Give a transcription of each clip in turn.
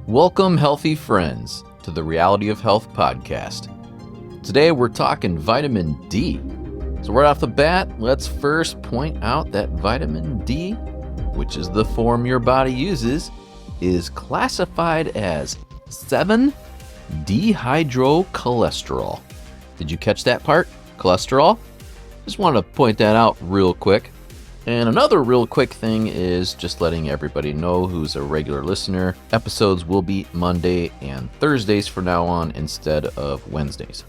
Welcome, healthy friends, to the Reality of Health podcast. Today we're talking vitamin D. So right off the bat, let's first point out that vitamin D, which is the form your body uses, is classified as 7-dehydrocholesterol. Did you catch that part? Cholesterol? Just want to point that out real quick. And another real quick thing is just letting everybody know who's a regular listener, episodes will be Monday and Thursdays from now on instead of Wednesdays.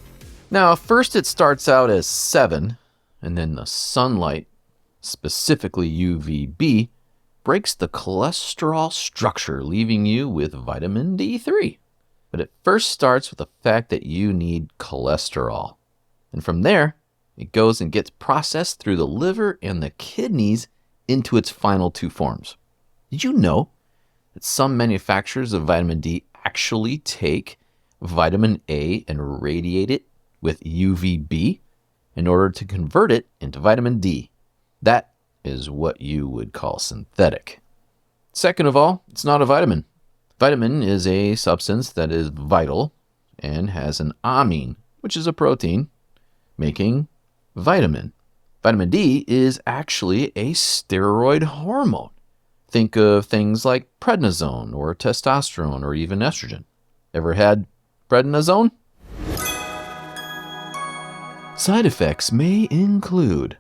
Now, first it starts out as 7, and then the sunlight, specifically UVB, breaks the cholesterol structure, leaving you with vitamin D3. But it first starts with the fact that you need cholesterol. And from there, it goes and gets processed through the liver and the kidneys into its final two forms. Did you know that some manufacturers of vitamin D actually take vitamin A and radiate it with UVB in order to convert it into vitamin D? That is what you would call synthetic. Second of all, it's not a vitamin. Vitamin is a substance that is vital and has an amine, which is a protein, making vitamin. Vitamin D is actually a steroid hormone. Think of things like prednisone or testosterone or even estrogen. Ever had prednisone? Side effects may include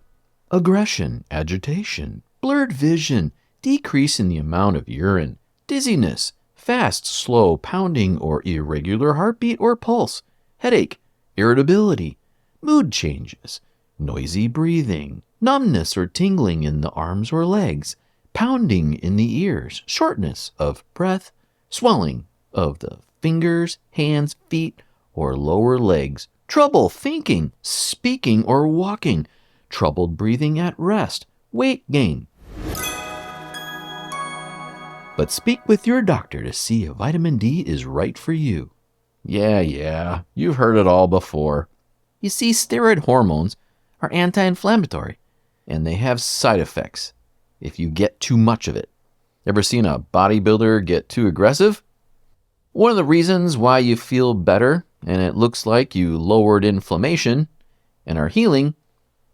aggression, agitation, blurred vision, decrease in the amount of urine, dizziness, fast, slow, pounding or irregular heartbeat or pulse, headache, irritability, mood changes, noisy breathing, numbness or tingling in the arms or legs, pounding in the ears, shortness of breath, swelling of the fingers, hands, feet, or lower legs, trouble thinking, speaking, or walking, troubled breathing at rest, weight gain. But speak with your doctor to see if vitamin D is right for you. Yeah, you've heard it all before. You see, steroid hormones are anti-inflammatory, and they have side effects if you get too much of it. Ever seen a bodybuilder get too aggressive? One of the reasons why you feel better and it looks like you lowered inflammation and are healing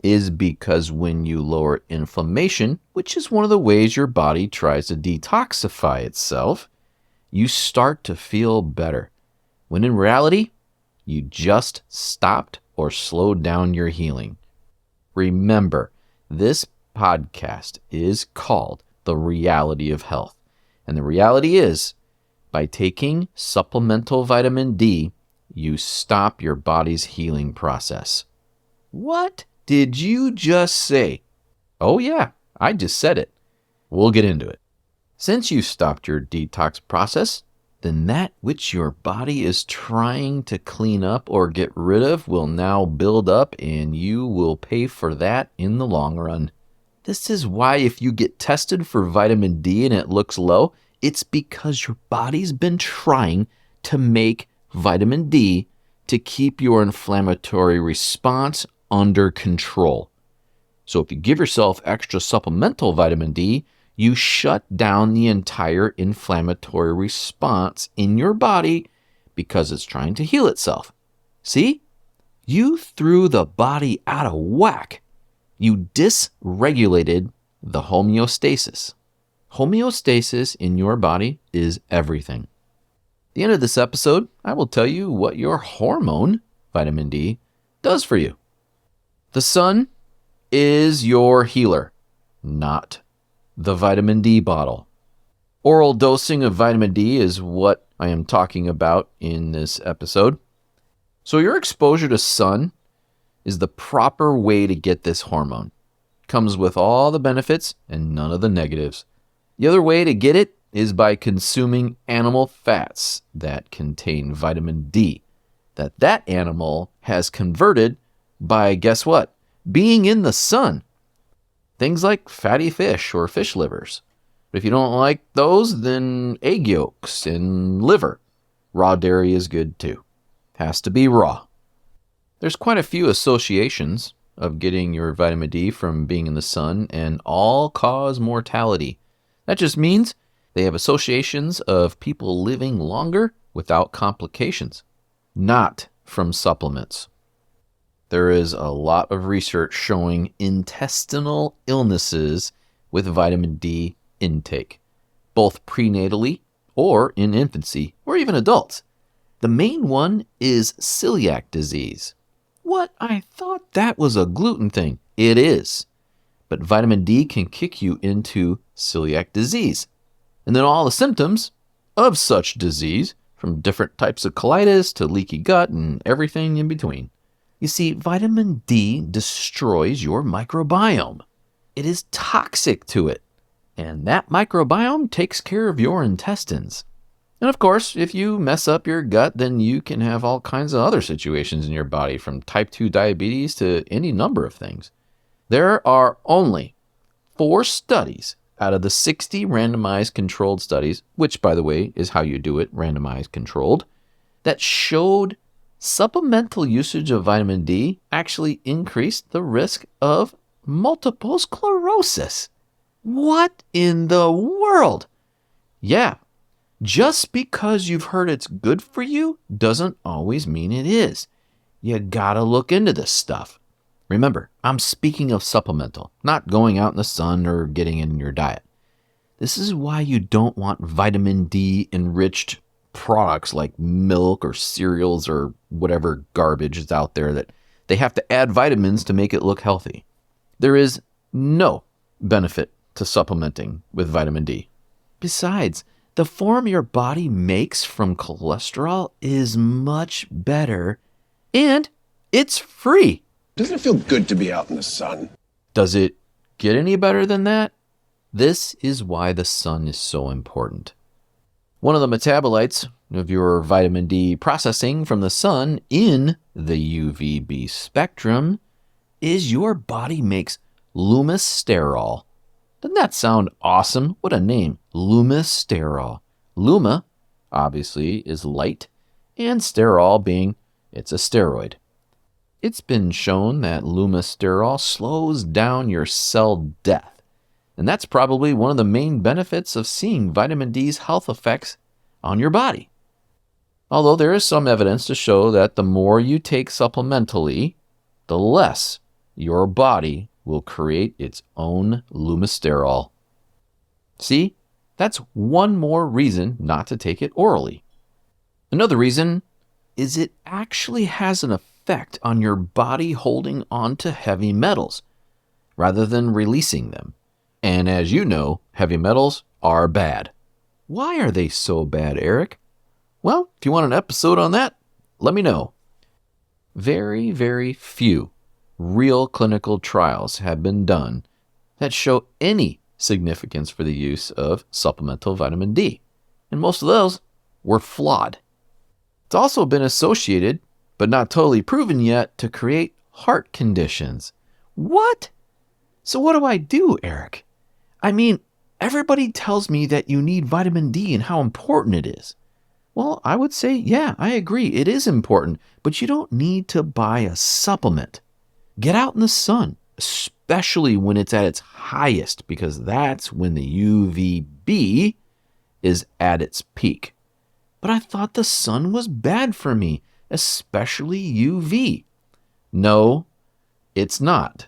is because when you lower inflammation, which is one of the ways your body tries to detoxify itself, you start to feel better. When in reality, you just stopped or slowed down your healing. Remember, this podcast is called The Reality of Health. And the reality is, by taking supplemental vitamin D, you stop your body's healing process. What did you just say? Oh yeah, I just said it. We'll get into it. Since you stopped your detox process, then that which your body is trying to clean up or get rid of will now build up, and you will pay for that in the long run. This is why if you get tested for vitamin D and it looks low, it's because your body's been trying to make vitamin D to keep your inflammatory response under control. So if you give yourself extra supplemental vitamin D, you shut down the entire inflammatory response in your body because it's trying to heal itself. See? You threw the body out of whack. You dysregulated the homeostasis. Homeostasis in your body is everything. At the end of this episode, I will tell you what your hormone, vitamin D, does for you. The sun is your healer, not the vitamin D bottle. Oral dosing of vitamin D is what I am talking about in this episode. So your exposure to sun is the proper way to get this hormone. It comes with all the benefits and none of the negatives. The other way to get it is by consuming animal fats that contain vitamin D, that animal has converted by, guess what? Being in the sun. Things like fatty fish or fish livers. But if you don't like those, then egg yolks and liver. Raw dairy is good too. Has to be raw. There's quite a few associations of getting your vitamin D from being in the sun and all-cause mortality. That just means They have associations of people living longer without complications, not from supplements. There is a lot of research showing intestinal illnesses with vitamin D intake, both prenatally or in infancy or even adults. The main one is celiac disease. What? I thought that was a gluten thing. It is. But vitamin D can kick you into celiac disease. And then all the symptoms of such disease, from different types of colitis to leaky gut and everything in between. You see, vitamin D destroys your microbiome. It is toxic to it. And that microbiome takes care of your intestines. And of course, if you mess up your gut, then you can have all kinds of other situations in your body, from type 2 diabetes to any number of things. There are only 4 studies out of the 60 randomized controlled studies, which, by the way, is how you do it, randomized controlled, that showed supplemental usage of vitamin D actually increased the risk of multiple sclerosis. What in the world? Yeah. Just because you've heard it's good for you doesn't always mean it is. You gotta look into this stuff. Remember, I'm speaking of supplemental, not going out in the sun or getting in your diet. This is why you don't want vitamin D enriched products like milk or cereals or whatever garbage is out there that they have to add vitamins to make it look healthy. There is no benefit to supplementing with vitamin D. Besides, the form your body makes from cholesterol is much better, and it's free. Doesn't it feel good to be out in the sun? Does it get any better than that? This is why the sun is so important. One of the metabolites of your vitamin D processing from the sun in the UVB spectrum is your body makes lumisterol. Doesn't that sound awesome? What a name, lumisterol. Luma, obviously, is light, and sterol being, it's a steroid. It's been shown that lumisterol slows down your cell death, and that's probably one of the main benefits of seeing vitamin D's health effects on your body. Although there is some evidence to show that the more you take supplementally, the less your body will create its own lumisterol. See, that's one more reason not to take it orally. Another reason is it actually has an effect on your body holding on to heavy metals rather than releasing them. And as you know, heavy metals are bad. Why are they so bad, Eric? Well, if you want an episode on that, let me know. Very, very few real clinical trials have been done that show any significance for the use of supplemental vitamin D, and most of those were flawed. It's also been associated, but not totally proven yet, to create heart conditions. What? So what do I do, Eric? I mean, everybody tells me that you need vitamin D and how important it is. Well, I would say, yeah, I agree, it is important, but you don't need to buy a supplement. Get out in the sun, especially when it's at its highest, because that's when the UVB is at its peak. But I thought the sun was bad for me, especially UV. No, it's not.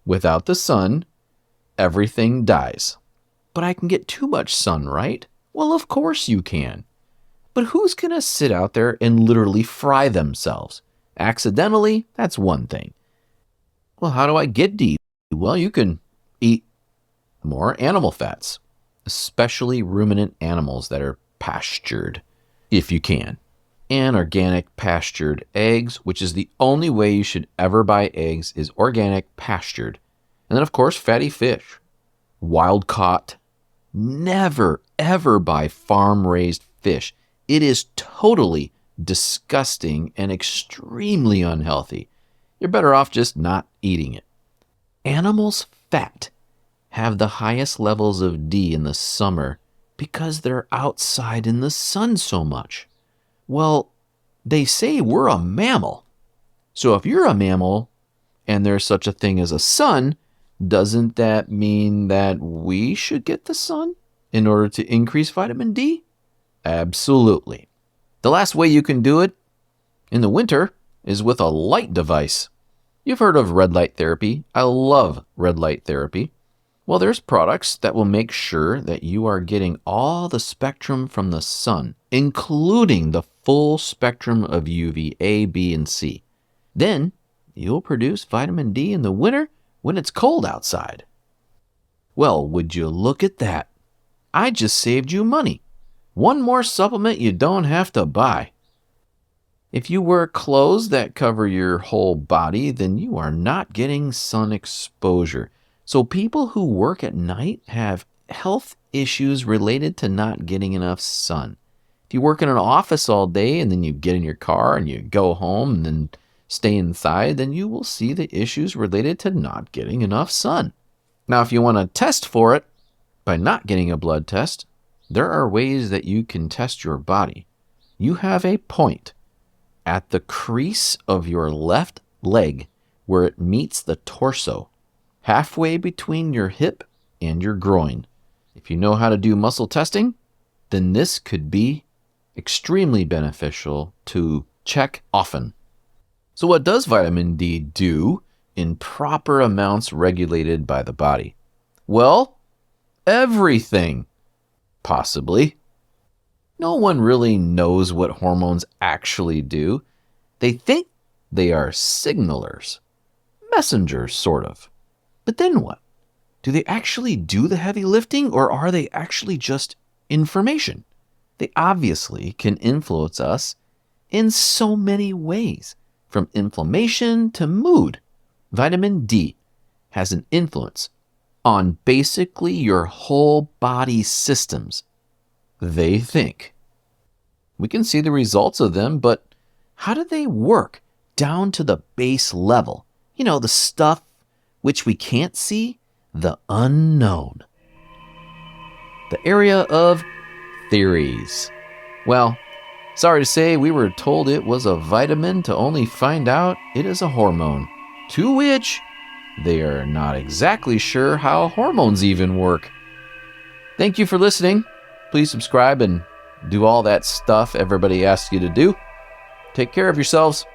Without the sun, everything dies. But I can get too much sun, right? Well, of course you can. But who's going to sit out there and literally fry themselves? Accidentally, that's one thing. Well, how do I get D? Well, you can eat more animal fats, especially ruminant animals that are pastured, if you can. And organic pastured eggs, which is the only way you should ever buy eggs, is organic pastured. And then, of course, fatty fish, wild caught. Never, ever buy farm-raised fish. It is totally disgusting and extremely unhealthy. You're better off just not eating it. Animals' fat have the highest levels of D in the summer because they're outside in the sun so much. Well, they say we're a mammal. So if you're a mammal and there's such a thing as a sun, doesn't that mean that we should get the sun? in order to increase vitamin D? Absolutely. The last way you can do it in the winter is with a light device. You've heard of red light therapy. I love red light therapy. Well, there's products that will make sure that you are getting all the spectrum from the sun, including the full spectrum of UV A, B, and C. Then you'll produce vitamin D in the winter when it's cold outside. Well, would you look at that? I just saved you money. One more supplement you don't have to buy. If you wear clothes that cover your whole body, then you are not getting sun exposure. So people who work at night have health issues related to not getting enough sun. If you work in an office all day and then you get in your car and you go home and then stay inside, then you will see the issues related to not getting enough sun. Now, if you want to test for it by not getting a blood test, there are ways that you can test your body. You have a point at the crease of your left leg where it meets the torso, halfway between your hip and your groin. If you know how to do muscle testing, then this could be extremely beneficial to check often. So what does vitamin D do in proper amounts regulated by the body? Well, everything. Possibly. No one really knows what hormones actually do. They think they are signalers, messengers, sort of. But then what? Do they actually do the heavy lifting, or are they actually just information? They obviously can influence us in so many ways, from inflammation to mood. Vitamin D has an influence on basically your whole body systems. They think. We can see the results of them, but how do they work down to the base level? You know, the stuff which we can't see, the unknown. The area of theories. Well, sorry to say, we were told it was a vitamin to only find out it is a hormone, to which they are not exactly sure how hormones even work. Thank you for listening. Please subscribe and do all that stuff everybody asks you to do. Take care of yourselves.